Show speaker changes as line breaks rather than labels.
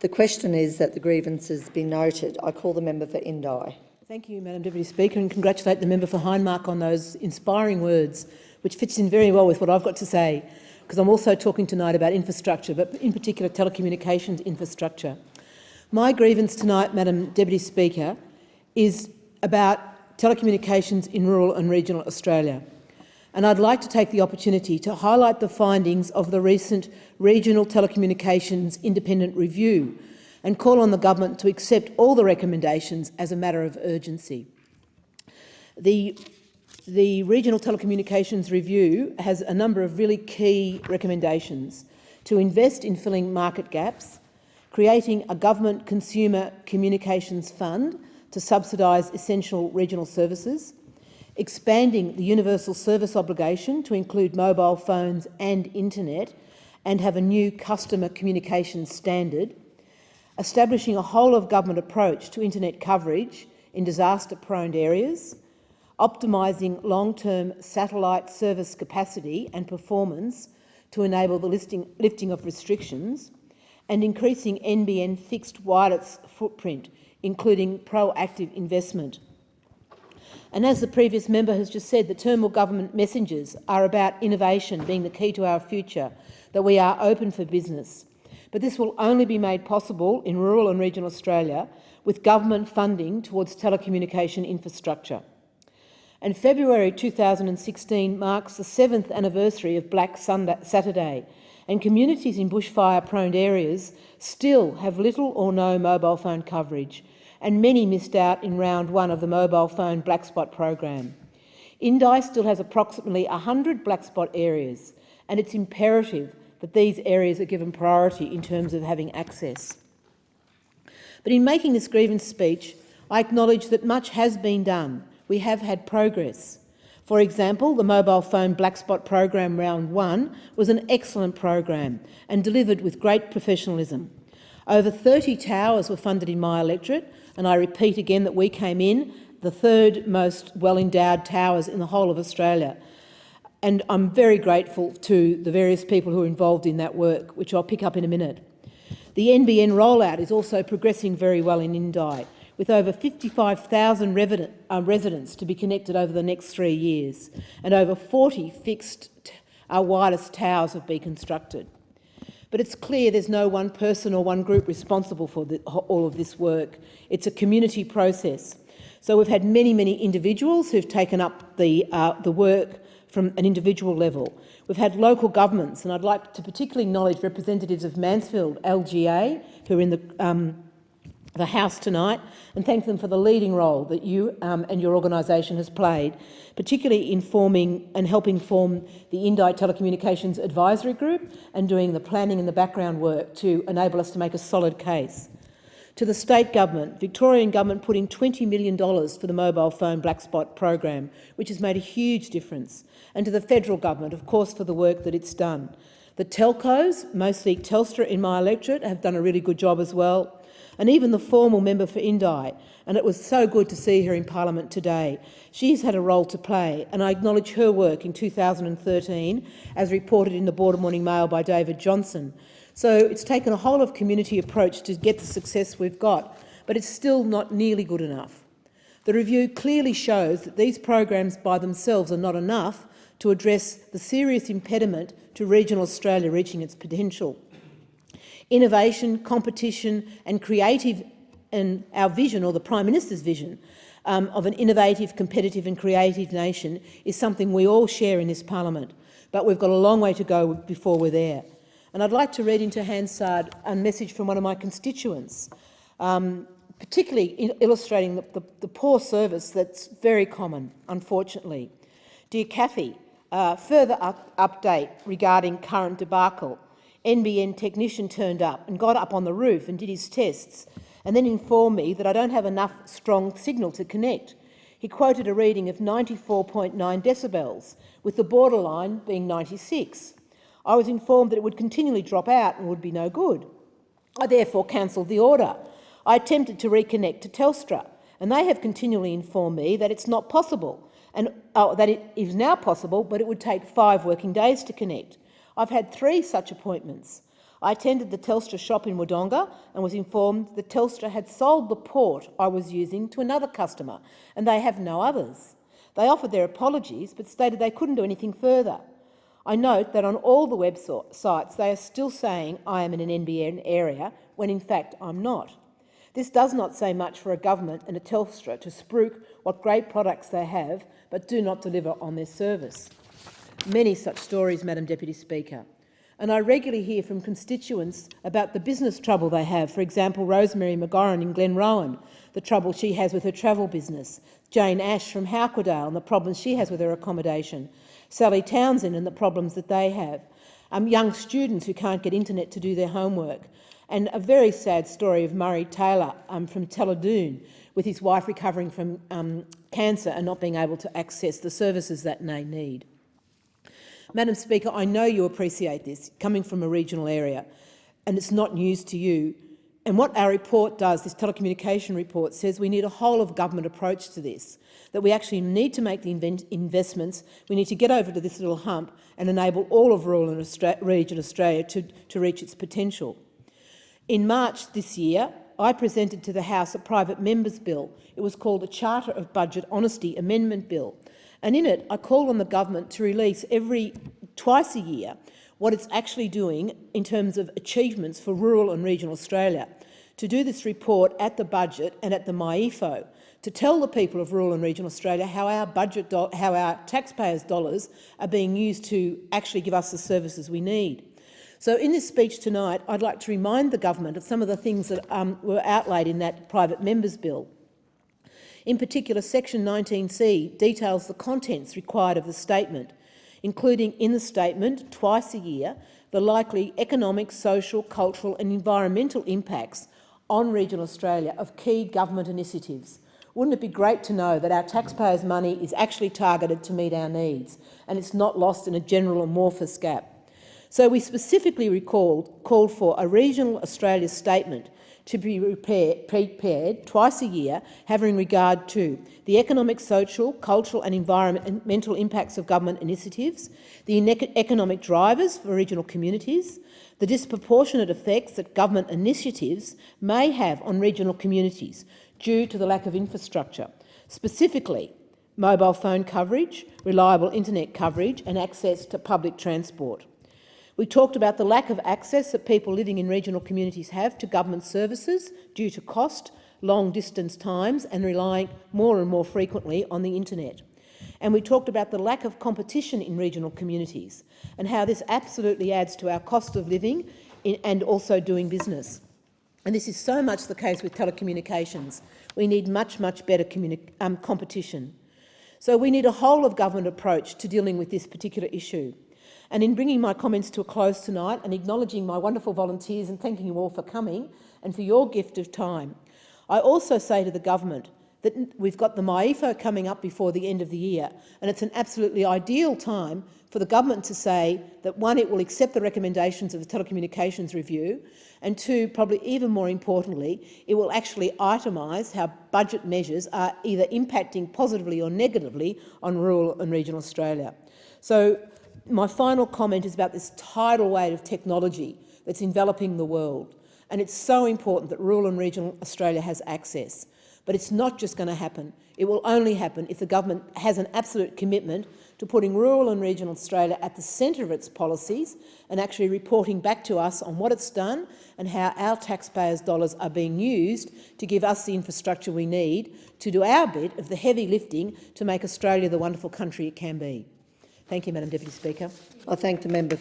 The question is that the grievances be noted. I call the member for Indi.
Thank you, Madam Deputy Speaker, and congratulate the member for Hindmark on those inspiring words, which fits in very well with what I've got to say, because I'm also talking tonight about infrastructure, but in particular telecommunications infrastructure. My grievance tonight, Madam Deputy Speaker, is about telecommunications in rural and regional Australia. And I'd like to take the opportunity to highlight the findings of the recent Regional Telecommunications Independent Review and call on the government to accept all the recommendations as a matter of urgency. The Regional Telecommunications Review has a number of really key recommendations: to invest in filling market gaps, creating a government consumer communications fund to subsidise essential regional services, expanding the universal service obligation to include mobile phones and internet and have a new customer communications standard, establishing a whole-of-government approach to internet coverage in disaster-prone areas, optimising long-term satellite service capacity and performance to enable the lifting of restrictions, and increasing NBN fixed wireless footprint, including proactive investment. And as the previous member has just said, the Turnbull government messages are about innovation being the key to our future, that we are open for business. But this will only be made possible in rural and regional Australia with government funding towards telecommunication infrastructure. And February 2016 marks the 7th anniversary of Black Saturday, and communities in bushfire-prone areas still have little or no mobile phone coverage, and many missed out in round 1 of the mobile phone black spot program. Indi still has approximately 100 black spot areas, and it's imperative that these areas are given priority in terms of having access. But in making this grievance speech, I acknowledge that much has been done. We have had progress. For example, the mobile phone black spot program round 1 was an excellent program and delivered with great professionalism. Over 30 towers were funded in my electorate, and I repeat again that we came in the 3rd most well-endowed towers in the whole of Australia. And I'm very grateful to the various people who are involved in that work, which I'll pick up in a minute. The NBN rollout is also progressing very well in Indi, with over 55,000 residents to be connected over the next 3 years, and over 40 fixed wireless towers have been constructed. But it's clear there's no one person or one group responsible for all of this work. It's a community process. So we've had many individuals who've taken up the work from an individual level. We've had local governments, and I'd like to particularly acknowledge representatives of Mansfield LGA, who are in the House tonight, and thank them for the leading role that you and your organisation has played, particularly in forming and helping form the Indi Telecommunications Advisory Group and doing the planning and the background work to enable us to make a solid case. To the state government, Victorian government put in $20 million for the mobile phone black spot program, which has made a huge difference, and to the federal government, of course, for the work that it's done. The telcos, mostly Telstra in my electorate, have done a really good job as well, and even the formal member for Indi, and it was so good to see her in Parliament today. She's had a role to play, and I acknowledge her work in 2013, as reported in the Border Morning Mail by David Johnson. So it's taken a whole-of-community approach to get the success we've got, but it's still not nearly good enough. The review clearly shows that these programs by themselves are not enough to address the serious impediment to regional Australia reaching its potential. Innovation, competition and creative, and our vision, or the Prime Minister's vision, of an innovative, competitive and creative nation is something we all share in this parliament, but we've got a long way to go before we're there. And I'd like to read into Hansard a message from one of my constituents, particularly illustrating the poor service that's very common, unfortunately. Dear Cathy, further update regarding current debacle. NBN technician turned up and got up on the roof and did his tests, and then informed me that I don't have enough strong signal to connect. He quoted a reading of 94.9 decibels, with the borderline being 96. I was informed that it would continually drop out and would be no good. I therefore cancelled the order. I attempted to reconnect to Telstra, and they have continually informed me that it's not possible, and that it is now possible, but it would take 5 working days to connect. I've had 3 such appointments. I attended the Telstra shop in Wodonga and was informed that Telstra had sold the port I was using to another customer and they have no others. They offered their apologies but stated they couldn't do anything further. I note that on all the websites they are still saying I am in an NBN area when in fact I'm not. This does not say much for a government and a Telstra to spruik what great products they have but do not deliver on their service. Many such stories, Madam Deputy Speaker. And I regularly hear from constituents about the business trouble they have. For example, Rosemary McGowan in Glenrowan, the trouble she has with her travel business. Jane Ash from Howquidale and the problems she has with her accommodation. Sally Townsend and the problems that they have. Young students who can't get internet to do their homework. And a very sad story of Murray Taylor from Talladoon with his wife recovering from cancer and not being able to access the services that they need. Madam Speaker, I know you appreciate this, coming from a regional area, and it's not news to you. And what our report does, this telecommunication report, says we need a whole-of-government approach to this, that we actually need to make the investments, we need to get over to this little hump and enable all of rural and regional Australia to reach its potential. In March this year, I presented to the House a private member's bill. It was called a Charter of Budget Honesty Amendment Bill. And in it, I call on the government to release twice a year what it's actually doing in terms of achievements for rural and regional Australia, to do this report at the budget and at the MyEFO, to tell the people of rural and regional Australia how our taxpayers' dollars are being used to actually give us the services we need. So in this speech tonight, I'd like to remind the government of some of the things that were outlaid in that private member's bill. In particular, Section 19C details the contents required of the statement, including in the statement, twice a year, the likely economic, social, cultural and environmental impacts on regional Australia of key government initiatives. Wouldn't it be great to know that our taxpayers' money is actually targeted to meet our needs and it's not lost in a general amorphous gap? So we specifically called for a regional Australia statement to be prepared twice a year, having regard to the economic, social, cultural and environmental impacts of government initiatives, the economic drivers for regional communities, the disproportionate effects that government initiatives may have on regional communities due to the lack of infrastructure, specifically mobile phone coverage, reliable internet coverage and access to public transport. We talked about the lack of access that people living in regional communities have to government services due to cost, long distance times and relying more and more frequently on the internet. And we talked about the lack of competition in regional communities and how this absolutely adds to our cost of living and also doing business. And this is so much the case with telecommunications. We need much, much better competition. So we need a whole-of-government approach to dealing with this particular issue. And in bringing my comments to a close tonight and acknowledging my wonderful volunteers and thanking you all for coming and for your gift of time, I also say to the government that we've got the MyEFO coming up before the end of the year, and it's an absolutely ideal time for the government to say that, one, it will accept the recommendations of the Telecommunications Review, and two, probably even more importantly, it will actually itemise how budget measures are either impacting positively or negatively on rural and regional Australia. So my final comment is about this tidal wave of technology that's enveloping the world. And it's so important that rural and regional Australia has access. But it's not just going to happen. It will only happen if the government has an absolute commitment to putting rural and regional Australia at the centre of its policies and actually reporting back to us on what it's done and how our taxpayers' dollars are being used to give us the infrastructure we need to do our bit of the heavy lifting to make Australia the wonderful country it can be. Thank you, Madam Deputy Speaker.
I thank the member